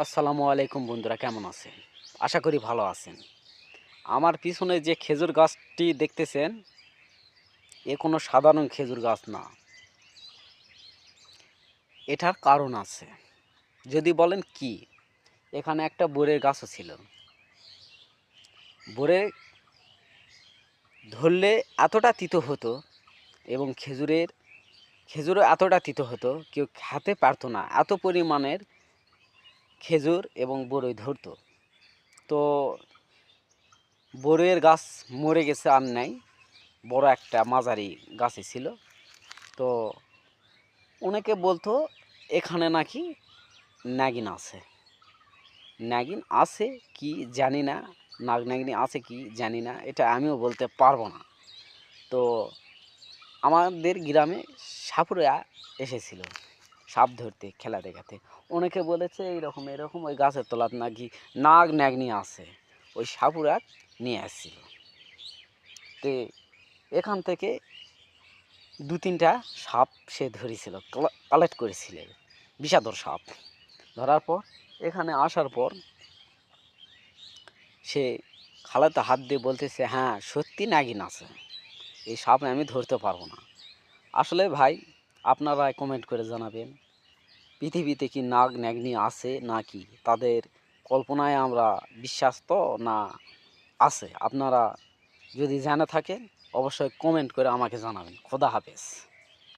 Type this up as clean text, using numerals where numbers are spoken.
আসসালামু আলাইকুম বন্ধুরা, কেমন আছেন? আশা করি ভালো আছেন। আমার পিছনে যে খেজুর গাছটি দেখতেছেন, এ কোনো সাধারণ খেজুর গাছ না। এটার কারণ আছে। যদি বলেন কি? এখানে একটা বরের গাছও ছিল। বরে ধরলে এতটা তিতো হতো এবং খেজুরও এতটা তিতো হতো, কেউ খেতে পারতো না। এত পরিমাণের খেজুর এবং বরই ধরতো। তো বরইয়ের গাছ মরে গেছে, আর নাই। বড় একটা মাঝারি গাছই ছিল। তো অনেকে বলতো এখানে নাকি নাগিন আছে। নাগিন আছে কি জানি না, নাগ নাগিনী আছে কি জানি না, এটা আমিও বলতে পারবো না। তো আমাদের গ্রামে সাপুড়ে এসেছিল সাপ ধরতে, খেলা দেখাতে। অনেকে বলেছে এইরকম এরকম ওই গাছের তলাত নাকি নাগ নাগিনী আছে, ওই সাপুড়া নিয়ে আসছিল। তো এখান থেকে দু তিনটা সাপ সে ধরেছিল, কালেক্ট করেছিল, বিষাদর সাপ। ধরার পর এখানে আসার পর সে খালাতে হাত দিয়ে বলতেছে, হ্যাঁ সত্যি নাগিন আছে, এই সাপ আমি ধরতে পারবো না। আসলে ভাই, আপনারা কমেন্ট করে জানাবেন, পৃথিবীতে কি নাগ নাগিনী আছে নাকি তাদের কল্পনায় আমরা বিশ্বাস তো না আছে? আপনারা যদি জেনে থাকেন অবশ্যই কমেন্ট করে আমাকে জানাবেন। খোদা হাফেজ।